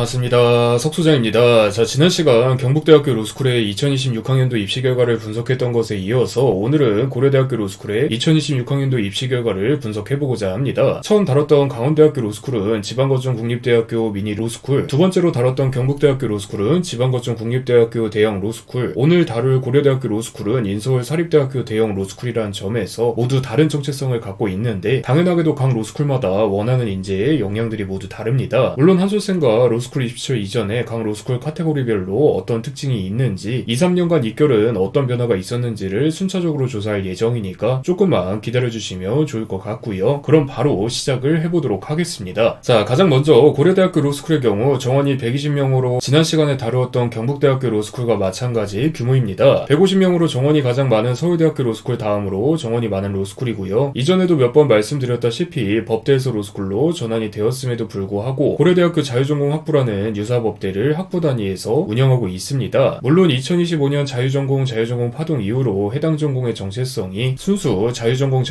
반갑습니다. 석소장입니다. 자, 지난 시간 경북대학교 로스쿨의 2026학년도 입시 결과를 분석했던 것에 이어서 오늘은 고려대학교 로스쿨의 2026학년도 입시 결과를 분석해보고자 합니다. 처음 다뤘던 강원대학교 로스쿨은 지방거점 국립대학교 미니 로스쿨, 두 번째로 다뤘던 경북대학교 로스쿨은 지방거점 국립대학교 대형 로스쿨, 오늘 다룰 고려대학교 로스쿨은 인서울 사립대학교 대형 로스쿨이라는 점에서 모두 다른 정체성을 갖고 있는데, 당연하게도 각 로스쿨마다 원하는 인재의 역량들이 모두 다릅니다. 물론 한솔쌤과 로스쿨 27 이전에 각 로스쿨 카테고리별로 어떤 특징이 있는지, 2-3년간 입결은 어떤 변화가 있었는지를 순차적으로 조사할 예정이니까 조금만 기다려주시면 좋을 것 같고요. 그럼 바로 시작을 해보도록 하겠습니다. 자, 가장 먼저 고려대학교 로스쿨의 경우 정원이 120명으로 지난 시간에 다루었던 경북대학교 로스쿨과 마찬가지 규모입니다. 150명으로 정원이 가장 많은 서울대학교 로스쿨 다음으로 정원이 많은 로스쿨이고요. 이전에도 몇 번 말씀드렸다시피 법대에서 로스쿨로 전환이 되었음에도 불구하고 고려대학교 자유전공 학부라는 유사법대를 학부 단위에서 운영하고 있습니다. 물론 2025년 자유전공 파동 이후로 해당 전공의 정체성이 순수 자유전공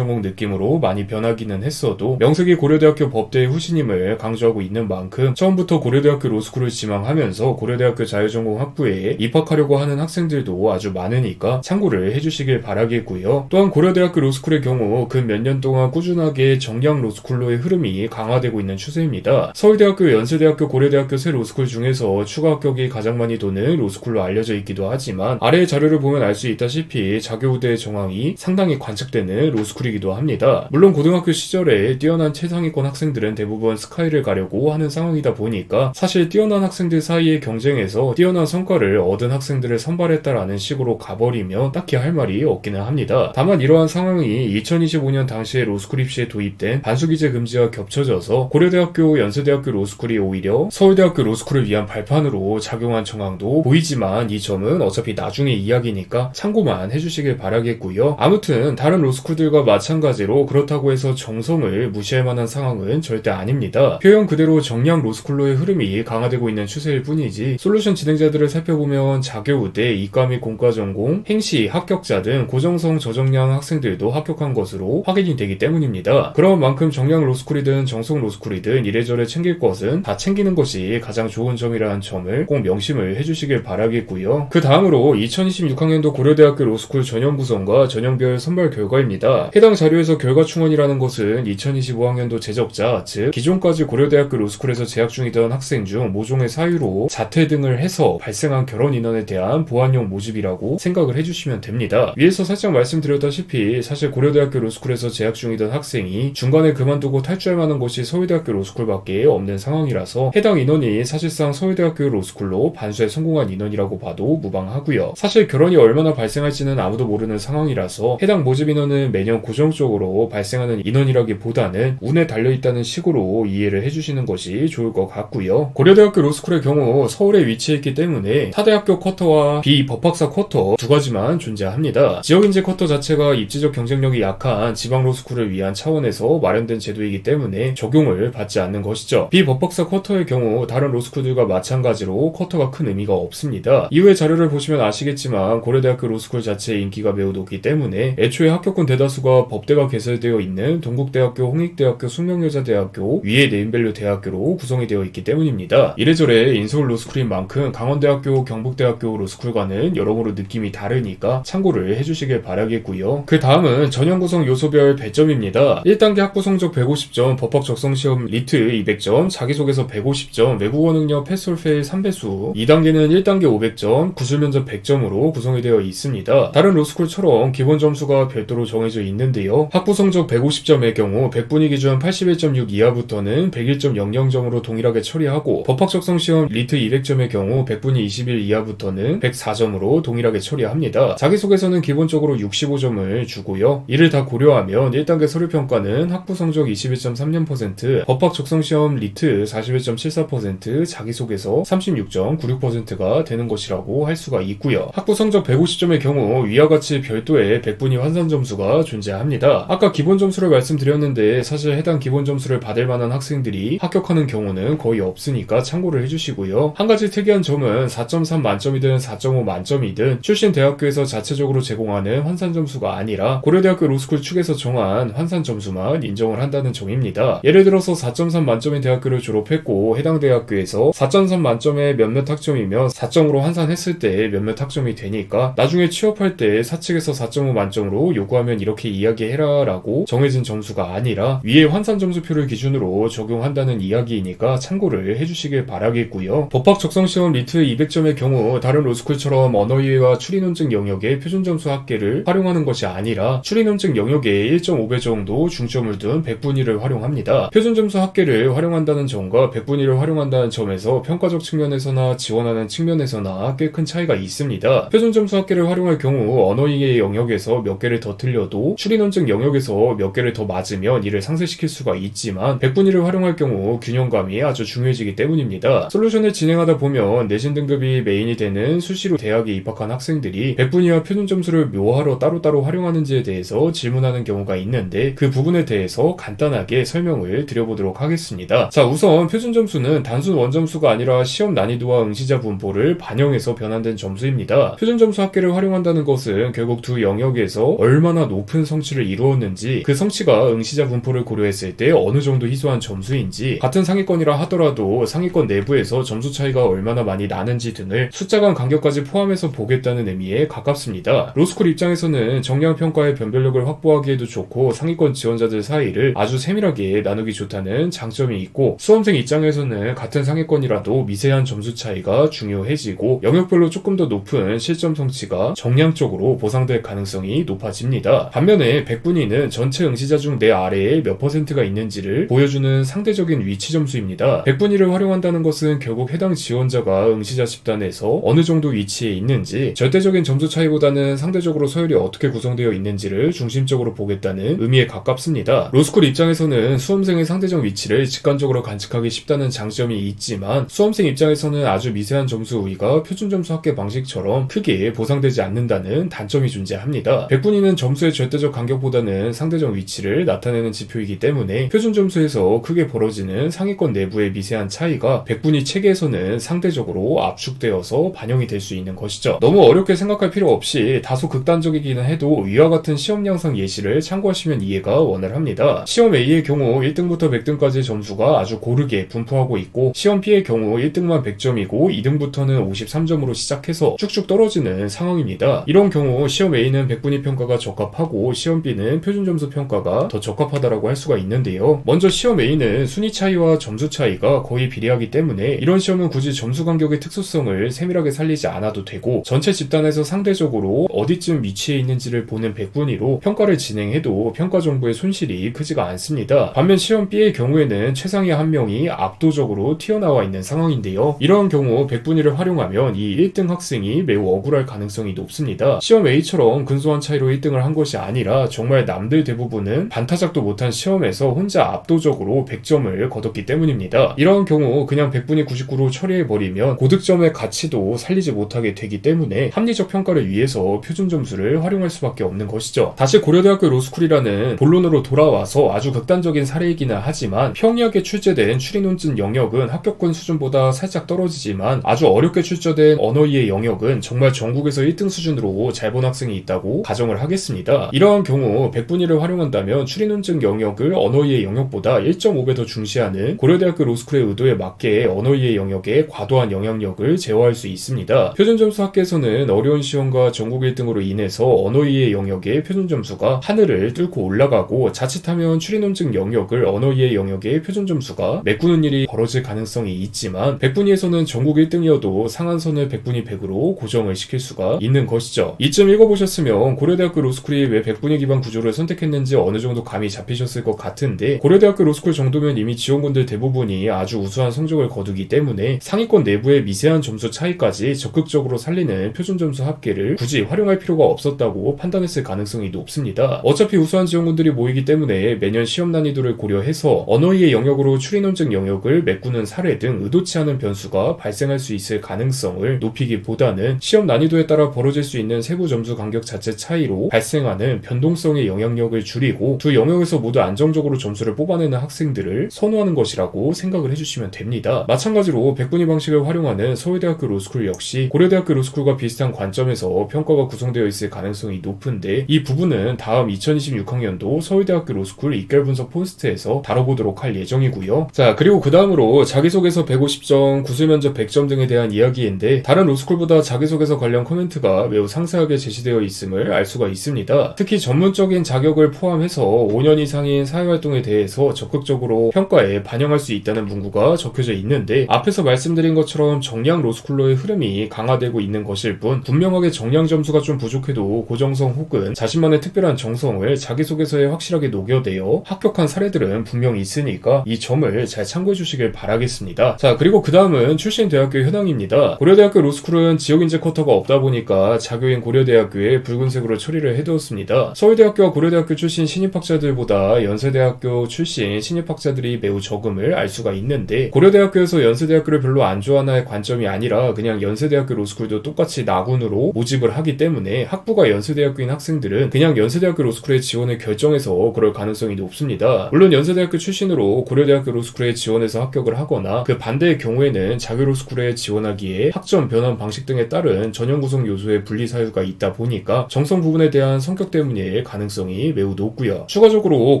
느낌으로 많이 변하기는 했어도 명색이 고려대학교 법대의 후신임을 강조하고 있는 만큼 처음부터 고려대학교 로스쿨을 지망하면서 고려대학교 자유전공 학부에 입학하려고 하는 학생들도 아주 많으니까 참고를 해주시길 바라겠고요. 또한 고려대학교 로스쿨의 경우 근 몇 년 동안 꾸준하게 정량 로스쿨로의 흐름이 강화되고 있는 추세입니다. 서울대학교, 연세대학교, 고려대학교 세 로스쿨 중에서 추가 합격이 가장 많이 도는 로스쿨로 알려져 있기도 하지만 아래의 자료를 보면 알 수 있다시피 자교우대의 정황이 상당히 관측되는 로스쿨이기도 합니다. 물론 고등학교 시절에 뛰어난 최상위권 학생들은 대부분 스카이를 가려고 하는 상황이다 보니까 사실 뛰어난 학생들 사이의 경쟁에서 뛰어난 성과를 얻은 학생들을 선발했다라는 식으로 가버리면 딱히 할 말이 없기는 합니다. 다만 이러한 상황이 2025년 당시에 로스쿨 입시에 도입된 반수기재 금지와 겹쳐져서 고려대학교, 연세대학교 로스쿨이 오히려 서울대학교 로스쿨을 위한 발판으로 작용한 정황도 보이지만 이 점은 어차피 나중의 이야기니까 참고만 해주시길 바라겠고요. 아무튼 다른 로스쿨들과 마찬가지로 그렇다고 해서 정성을 무시할 만한 상황은 절대 아닙니다. 표현 그대로 정량 로스쿨로의 흐름이 강화되고 있는 추세일 뿐이지 솔루션 진행자들을 살펴보면 자교우대, 이과 및 공과 전공, 행시, 합격자 등 고정성 저정량 학생들도 합격한 것으로 확인이 되기 때문입니다. 그런 만큼 정량 로스쿨이든 정성 로스쿨이든 이래저래 챙길 것은 다 챙기는 것이 가장 좋은 점이라는 점을 꼭 명심을 해주시길 바라겠고요. 그 다음으로 2026학년도 고려대학교 로스쿨 전형 구성과 전형별 선발 결과입니다. 해당 자료에서 결과 충원이라는 것은 2025학년도 제적자, 즉 기존까지 고려대학교 로스쿨에서 재학 중이던 학생 중 모종의 사유로 자퇴 등을 해서 발생한 결혼 인원에 대한 보완용 모집이라고 생각을 해주시면 됩니다. 위에서 살짝 말씀드렸다시피 사실 고려대학교 로스쿨에서 재학 중이던 학생이 중간에 그만두고 탈주할 만한 곳이 서울대학교 로스쿨밖에 없는 상황이라서 해당 인원이 사실상 서울대학교 로스쿨로 반수에 성공한 인원이라고 봐도 무방하고요. 사실 결혼이 얼마나 발생할지는 아무도 모르는 상황이라서 해당 모집 인원은 매년 고정적으로 발생하는 인원이라기보다는 운에 달려있다는 식으로 이해를 해주시는 것이 좋을 것 같고요. 고려대학교 로스쿨의 경우 서울에 위치해있기 때문에 타대학교 쿼터와 비법학사 쿼터 두 가지만 존재합니다. 지역인재 쿼터 자체가 입지적 경쟁력이 약한 지방 로스쿨을 위한 차원에서 마련된 제도이기 때문에 적용을 받지 않는 것이죠. 비법학사 쿼터의 경우 다른 로스쿨들과 마찬가지로 쿼터가 큰 의미가 없습니다. 이후의 자료를 보시면 아시겠지만 고려대학교 로스쿨 자체의 인기가 매우 높기 때문에 애초에 합격권 대다수가 법대가 개설되어 있는 동국대학교, 홍익대학교, 숙명여자대학교, 위에 네임밸류 대학교로 구성이 되어 있기 때문입니다. 이래저래 인서울 로스쿨인 만큼 강원대학교, 경북대학교 로스쿨과는 여러모로 느낌이 다르니까 참고를 해주시길 바라겠고요. 그 다음은 전형 구성 요소별 배점입니다. 1단계 학부 성적 150점, 법학 적성시험 리트 200점, 자기소개서 150점, 외국어 능력 패스홀페일 3배수. 2단계는 1단계 500점, 구술면접 100점으로 구성이 되어 있습니다. 다른 로스쿨처럼 기본 점수가 별도로 정해져 있는데요. 학부 성적 150점의 경우 100분위 기준 81.6 이하부터는 101.00점으로 동일하게 처리하고, 법학 적성시험 리트 200점의 경우 100분위 21 이하부터는 104점으로 동일하게 처리합니다. 자기소개서는 기본적으로 65점을 주고요. 이를 다 고려하면 1단계 서류평가는 학부 성적 21.30%, 법학 적성시험 리트 41.74%, 자기소개서 36.96%가 되는 것이라고 할 수가 있고요. 학부 성적 150점의 경우 위와 같이 별도의 100분위 환산 점수가 존재합니다. 아까 기본 점수를 말씀드렸는데 사실 해당 기본 점수를 받을 만한 학생들이 합격하는 경우는 거의 없으니까 참고를 해주시고요. 한 가지 특이한 점은 4.3 만점이든 4.5 만점이든 출신 대학교에서 자체적으로 제공하는 환산 점수가 아니라 고려대학교 로스쿨 측에서 정한 환산 점수만 인정을 한다는 점입니다. 예를 들어서 4.3 만점인 대학교를 졸업했고 해당 한양대학교에서 4.3 만점에 몇몇 학점이면 4점으로 환산했을 때 몇몇 학점이 되니까 나중에 취업할 때 사측에서 4.5 만점으로 요구하면 이렇게 이야기해라 라고 정해진 점수가 아니라 위에 환산 점수표를 기준으로 적용한다는 이야기이니까 참고를 해주시길 바라겠고요. 법학 적성시험 리트 200점의 경우 다른 로스쿨처럼 언어이해와 추리논증 영역의 표준점수 합계를 활용하는 것이 아니라 추리논증 영역에 1.5배 정도 중점을 둔 백분위를 활용합니다. 표준점수 합계를 활용한다는 점과 백분위를 활용한다는 점에서 평가적 측면에서나 지원하는 측면에서나 꽤 큰 차이가 있습니다. 표준점수 합계를 활용할 경우 언어이해 영역에서 몇 개를 더 틀려도 추리논증 영역에서 몇 개를 더 맞으면 이를 상쇄시킬 수가 있지만 백분위를 활용할 경우 균형감이 아주 중요해지기 때문입니다. 솔루션을 진행하다 보면 내신 등급이 메인이 되는 수시로 대학에 입학한 학생들이 백분위와 표준점수를 묘하러 따로따로 활용하는지에 대해서 질문하는 경우가 있는데 그 부분에 대해서 간단하게 설명을 드려보도록 하겠습니다. 자, 우선 표준점수는 단순 원점수가 아니라 시험 난이도와 응시자 분포를 반영해서 변환된 점수입니다. 표준점수 합계를 활용한다는 것은 결국 두 영역에서 얼마나 높은 성취를 이루었는지 그 성취가 응시자 분포를 고려했을 때 어느 정도 희소한 점수인지 같은 상위권이라 하더라도 상위권 내부에서 점수 차이가 얼마나 많이 나는지 등을 숫자 간 간격까지 포함해서 보겠다는 의미에 가깝습니다. 로스쿨 입장에서는 정량평가의 변별력을 확보하기에도 좋고 상위권 지원자들 사이를 아주 세밀하게 나누기 좋다는 장점이 있고 수험생 입장에서는 같은 상위권이라도 미세한 점수 차이가 중요해지고 영역별로 조금 더 높은 실점 성취가 정량적으로 보상될 가능성이 높아집니다. 반면에 백분위는 전체 응시자 중 내 아래에 몇 %가 있는지를 보여주는 상대적인 위치 점수입니다. 백분위를 활용한다는 것은 결국 해당 지원자가 응시자 집단에서 어느 정도 위치에 있는지 절대적인 점수 차이보다는 상대적으로 서열이 어떻게 구성되어 있는지를 중심적으로 보겠다는 의미에 가깝습니다. 로스쿨 입장에서는 수험생의 상대적 위치를 직관적으로 관측하기 쉽다는 장점이 있지만 수험생 입장에서는 아주 미세한 점수 우위가 표준점수 합계 방식처럼 크게 보상되지 않는다는 단점이 존재합니다. 백분위는 점수의 절대적 간격보다는 상대적 위치를 나타내는 지표이기 때문에 표준점수에서 크게 벌어지는 상위권 내부의 미세한 차이가 백분위 체계에서는 상대적으로 압축되어서 반영이 될 수 있는 것이죠. 너무 어렵게 생각할 필요 없이 다소 극단적이기는 해도 위와 같은 시험 양상 예시를 참고하시면 이해가 원활합니다. 시험 A의 경우 1등부터 100등까지의 점수가 아주 고르게 분포하고 있고 시험 B의 경우 1등만 100점이고 2등부터는 53점으로 시작해서 쭉쭉 떨어지는 상황입니다. 이런 경우 시험 A는 백분위 평가가 적합하고 시험 B는 표준점수 평가가 더 적합하다라고 할 수가 있는데요. 먼저 시험 A는 순위 차이와 점수 차이가 거의 비례하기 때문에 이런 시험은 굳이 점수 간격의 특수성을 세밀하게 살리지 않아도 되고 전체 집단에서 상대적으로 어디쯤 위치해 있는지를 보는 백분위로 평가를 진행해도 평가 정보의 손실이 크지가 않습니다. 반면 시험 B의 경우에는 최상위 한 명이 압도적으로 튀어나와 있는 상황인데요. 이러한 경우 백분위를 활용하면 이 1등 학생이 매우 억울할 가능성이 높습니다. 시험 A처럼 근소한 차이로 1등을 한 것이 아니라 정말 남들 대부분은 반타작도 못한 시험에서 혼자 압도적으로 100점을 거뒀기 때문입니다. 이러한 경우 그냥 백분위 99로 처리해버리면 고득점의 가치도 살리지 못하게 되기 때문에 합리적 평가를 위해서 표준점수를 활용할 수밖에 없는 것이죠. 다시 고려대학교 로스쿨이라는 본론으로 돌아와서 아주 극단적인 사례이기는 하지만 평이하게 출제된 추리논증 영역은 합격권 수준보다 살짝 떨어지지만 아주 어렵게 출제된 언어이해 영역은 정말 전국에서 1등 수준으로 잘 본 학생이 있다고 가정을 하겠습니다. 이러한 경우 백분위를 활용한다면 추리논증 영역을 언어이해 영역보다 1.5배 더 중시하는 고려대학교 로스쿨의 의도에 맞게 언어이해 영역에 과도한 영향력을 제어할 수 있습니다. 표준점수 학계에서는 어려운 시험과 전국 1등으로 인해서 언어이해 영역의 표준점수가 하늘을 뚫고 올라가고 자칫하면 추리논증 영역을 언어이해 영역의 표준점수가 메꾸는 일이 벌어질 가능성이 있지만 백분위에서는 전국 1등이어도 상한선을 백분위 100으로 고정을 시킬 수가 있는 것이죠. 이쯤 읽어보셨으면 고려대학교 로스쿨이 왜 백분위 기반 구조를 선택했는지 어느 정도 감이 잡히셨을 것 같은데 고려대학교 로스쿨 정도면 이미 지원군들 대부분이 아주 우수한 성적을 거두기 때문에 상위권 내부의 미세한 점수 차이까지 적극적으로 살리는 표준점수 합계를 굳이 활용할 필요가 없었다고 판단했을 가능성이 높습니다. 어차피 우수한 지원군들이 모이기 때문에 매년 시험 난이도를 고려해서 언어이해 영역으로 추리논증 영역을 메꾸는 사례 등 의도치 않은 변수가 발생할 수 있을 가능성을 높이기보다는 시험 난이도에 따라 벌어질 수 있는 세부 점수 간격 자체 차이로 발생하는 변동성의 영향력을 줄이고 두 영역에서 모두 안정적으로 점수를 뽑아내는 학생들을 선호하는 것이라고 생각을 해주시면 됩니다. 마찬가지로 백분위 방식을 활용하는 서울대학교 로스쿨 역시 고려대학교 로스쿨과 비슷한 관점에서 평가가 구성되어 있을 가능성이 높은데 이 부분은 다음 2026학년도 서울대학교 로스쿨 입결 분석 포스트에서 다뤄보도록 할 예정이고요. 자, 그리고 그 다음으로 추가적으로 자기소개서 150점, 구술면접 100점 등에 대한 이야기인데 다른 로스쿨보다 자기소개서 관련 코멘트가 매우 상세하게 제시되어 있음을 알 수가 있습니다. 특히 전문적인 자격을 포함해서 5년 이상인 사회활동에 대해서 적극적으로 평가에 반영할 수 있다는 문구가 적혀져 있는데 앞에서 말씀드린 것처럼 정량 로스쿨러의 흐름이 강화되고 있는 것일 뿐 분명하게 정량 점수가 좀 부족해도 고정성 혹은 자신만의 특별한 정성을 자기소개서에 확실하게 녹여내어 합격한 사례들은 분명히 있으니까 이 점을 잘 참고해 주시길 바라겠습니다. 자, 그리고 그 다음은 출신 대학교 현황입니다. 고려대학교 로스쿨은 지역인재 쿼터가 없다 보니까 자교인 고려대학교에 붉은색으로 처리를 해두었습니다. 서울대학교와 고려대학교 출신 신입학자들보다 연세대학교 출신 신입학자들이 매우 적음을 알 수가 있는데 고려대학교에서 연세대학교를 별로 안 좋아하나의 관점이 아니라 그냥 연세대학교 로스쿨도 똑같이 나군으로 모집을 하기 때문에 학부가 연세대학교인 학생들은 그냥 연세대학교 로스쿨에 지원을 결정해서 그럴 가능성이 높습니다. 물론 연세대학교 출신으로 고려대학교 로스쿨에 지원해서 합격을 하거나 그 반대의 경우에는 자교 로스쿨에 지원하기에 학점 변환 방식 등에 따른 전형 구성 요소의 분리 사유가 있다 보니까 정성 부분에 대한 성격 때문일 가능성이 매우 높고요. 추가적으로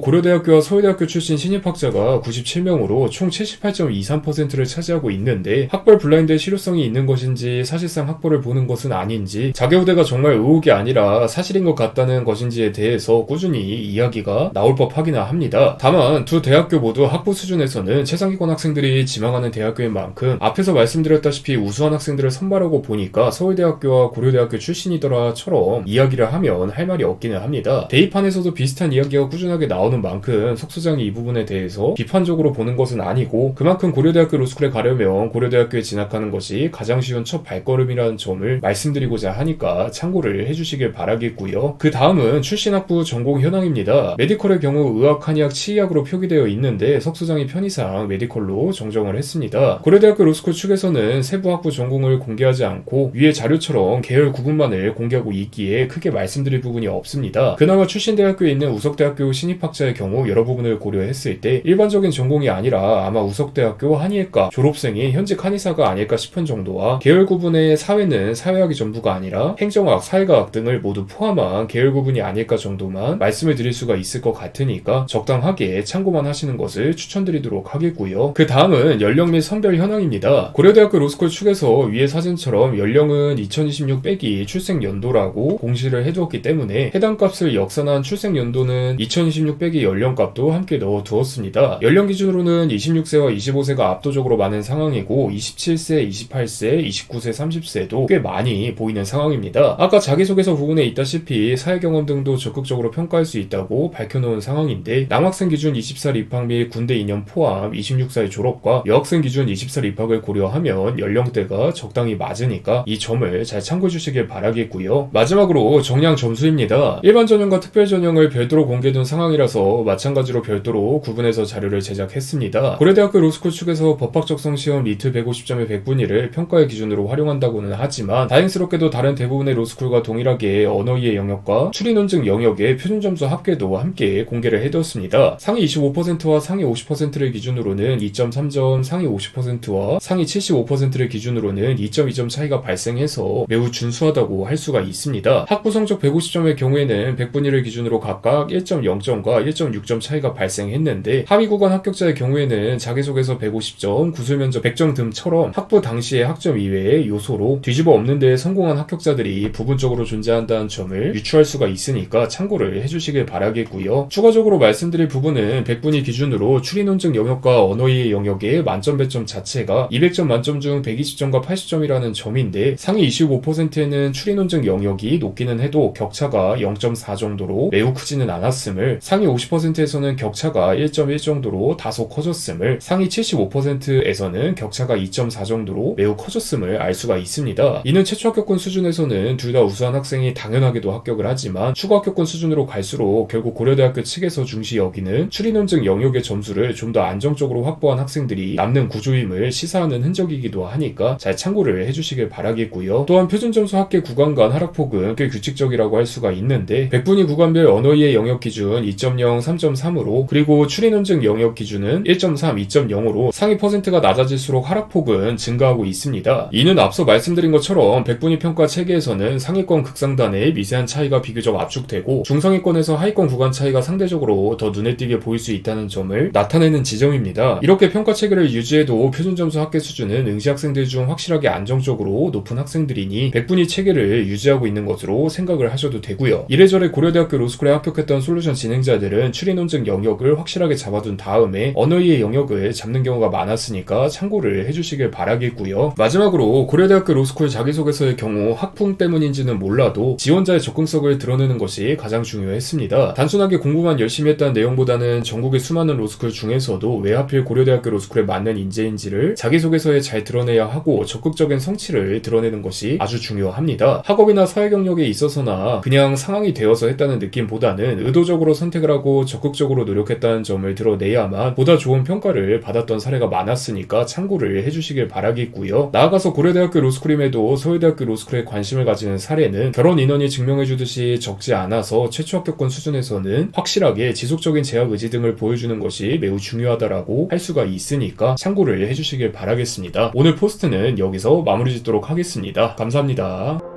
고려대학교와 서울대학교 출신 신입학자가 97명으로 총 78.23%를 차지하고 있는데 학벌 블라인드의 실효성이 있는 것인지 사실상 학벌을 보는 것은 아닌지 자계우대가 정말 의혹이 아니라 사실인 것 같다는 것인지에 대해서 꾸준히 이야기가 나올 법하기나 합니다. 다만 두 대학교 모두 학부 수준에서는 최상위권 학생들이 지망하는 대학교인 만큼 앞에서 말씀드렸다시피 우수한 학생들을 선발하고 보니까 서울대학교와 고려대학교 출신이더라처럼 이야기를 하면 할 말이 없기는 합니다. 대입판에서도 비슷한 이야기가 꾸준하게 나오는 만큼 석 소장이 이 부분에 대해서 비판적으로 보는 것은 아니고 그만큼 고려대학교 로스쿨에 가려면 고려대학교에 진학하는 것이 가장 쉬운 첫 발걸음이라는 점을 말씀드리고자 하니까 참고를 해주시길 바라겠고요. 그 다음은 출신학부 전공 현황입니다. 메디컬의 경우 의학, 한의학, 치의학으로 표기되어 있는데 석 소장이 편의상 메디컬로 정정을 했습니다. 고려대학교 로스쿨 측에서는 세부 학부 전공을 공개하지 않고 위의 자료처럼 계열 구분만을 공개하고 있기에 크게 말씀드릴 부분이 없습니다. 그나마 출신 대학교에 있는 우석대학교 신입학자의 경우 여러 부분을 고려했을 때 일반적인 전공이 아니라 아마 우석대학교 한의학과 졸업생이 현직 한의사가 아닐까 싶은 정도와 계열 구분의 사회는 사회학이 전부가 아니라 행정학, 사회과학 등을 모두 포함한 계열 구분이 아닐까 정도만 말씀을 드릴 수가 있을 것 같으니까 적당하게 참고만 하시는 것을 추천드리도록 하겠고요. 그 다음은 연령 및 성별 현황입니다. 고려대학교 로스쿨 측에서 위의 사진처럼 연령은 2026 빼기 출생 연도라고 공시를 해두었기 때문에 해당 값을 역산한 출생 연도는 2026 빼기 연령값도 함께 넣어두었습니다. 연령 기준으로는 26세와 25세가 압도적으로 많은 상황이고 27세, 28세, 29세, 30세도 꽤 많이 보이는 상황입니다. 아까 자기소개서 부분에 있다시피 사회경험 등도 적극적으로 평가할 수 있다고 밝혀놓은 상황인데 남학생 기준 20살 입학 및 군대 2년 포함 26살 졸업과 여학생 기준 20살 입학을 고려하면 연령대가 적당히 맞으니까 이 점을 잘 참고해 주시길 바라겠고요. 마지막으로 정량 점수입니다. 일반 전형과 특별 전형을 별도로 공개해둔 상황이라서 마찬가지로 별도로 구분해서 자료를 제작했습니다. 고려대학교 로스쿨 측에서 법학적성시험 리트 150점의 100분위를 평가의 기준으로 활용한다고는 하지만 다행스럽게도 다른 대부분의 로스쿨과 동일하게 언어이해 영역과 추리논증 영역의 표준점수 합계도 함께 공개를 해두었습니다. 상위 25%와 상위 50%를 기준으로는 2.3점, 상위 50%와 상위 75%를 기준으로는 2.2점 차이가 발생해서 매우 준수하다고 할 수가 있습니다. 학부 성적 150점의 경우에는 100분위를 기준으로 각각 1.0점과 1.6점 차이가 발생했는데 하위 구간 합격자의 경우에는 자기소개서 150점, 구술면접 100점 등처럼 학부 당시의 학점 이외의 요소로 뒤집어 엎는 데에 성공한 합격자들이 부분적으로 존재한다는 점을 유추할 수가 있으니까 참고를 해주시길 바라겠고요. 추가적으로 말씀드릴 부분은 100분위 기준으로 추리논증 영역과 언어이해 영역의 만점 배점 자체가 200점 만점 중 120점과 80점이라는 점인데 상위 25%에는 추리논증 영역이 높기는 해도 격차가 0.4 정도로 매우 크지는 않았음을, 상위 50%에서는 격차가 1.1 정도로 다소 커졌음을, 상위 75%에서는 격차가 2.4 정도로 매우 커졌음을 알 수가 있습니다. 이는 최초 합격권 수준에서는 둘 다 우수한 학생이 당연하게도 합격을 하지만 추가 합격권 수준으로 갈수록 결국 고려대학교 측에서 중시 여기는 추리논증 영역의 점수를 좀 더 안정적으로 확보한 학생들이 남는 구조임을 시사하는 흔적이기도 하니까 잘 참고를 해주시길 바라겠고요. 또한 표준점수 합계 구간 간 하락폭은 꽤 규칙적이라고 할 수가 있는데 100분위 구간별 언어이해 영역 기준 2.0, 3.3으로 그리고 추리논증 영역 기준은 1.3, 2.0으로 상위 퍼센트가 낮아질수록 하락폭은 증가하고 있습니다. 이는 앞서 말씀드린 것처럼 100분위 평가 체계에서는 상위권 극상단의 미세한 차이가 비교적 압축되고 중상위권에서 하위권 구간 차이가 상대적으로 더 눈에 띄게 보일 수 있다는 점을 나타내는 지점입니다. 이렇게 이렇게 평가 체계를 유지해도 표준 점수 합계 수준은 응시 학생들 중 확실하게 안정적으로 높은 학생들이니 100분위 체계를 유지하고 있는 것으로 생각을 하셔도 되고요. 이래저래 고려대학교 로스쿨에 합격했던 솔루션 진행자들은 추리 논증 영역을 확실하게 잡아둔 다음에 언어의 영역을 잡는 경우가 많았으니까 참고를 해주시길 바라겠고요. 마지막으로 고려대학교 로스쿨 자기소개서의 경우 학풍 때문인지는 몰라도 지원자의 접근성을 드러내는 것이 가장 중요했습니다. 단순하게 공부만 열심히 했다는 내용보다는 전국의 수많은 로스쿨 중에서도 왜 하필 고려대학교 로스쿨에 맞는 인재인지를 자기소개서에 잘 드러내야 하고 적극적인 성취를 드러내는 것이 아주 중요합니다. 학업이나 사회 경력에 있어서나 그냥 상황이 되어서 했다는 느낌보다는 의도적으로 선택을 하고 적극적으로 노력했다는 점을 드러내야만 보다 좋은 평가를 받았던 사례가 많았으니까 참고를 해주시길 바라겠고요. 나아가서 고려대학교 로스쿨임에도 서울대학교 로스쿨에 관심을 가지는 사례는 결혼 인원이 증명해주듯이 적지 않아서 최초 합격권 수준에서는 확실하게 지속적인 재학 의지 등을 보여주는 것이 매우 중요하다라고 할 수가 있으니까 참고를 해주시길 바라겠습니다. 오늘 포스트는 여기서 마무리 짓도록 하겠습니다. 감사합니다.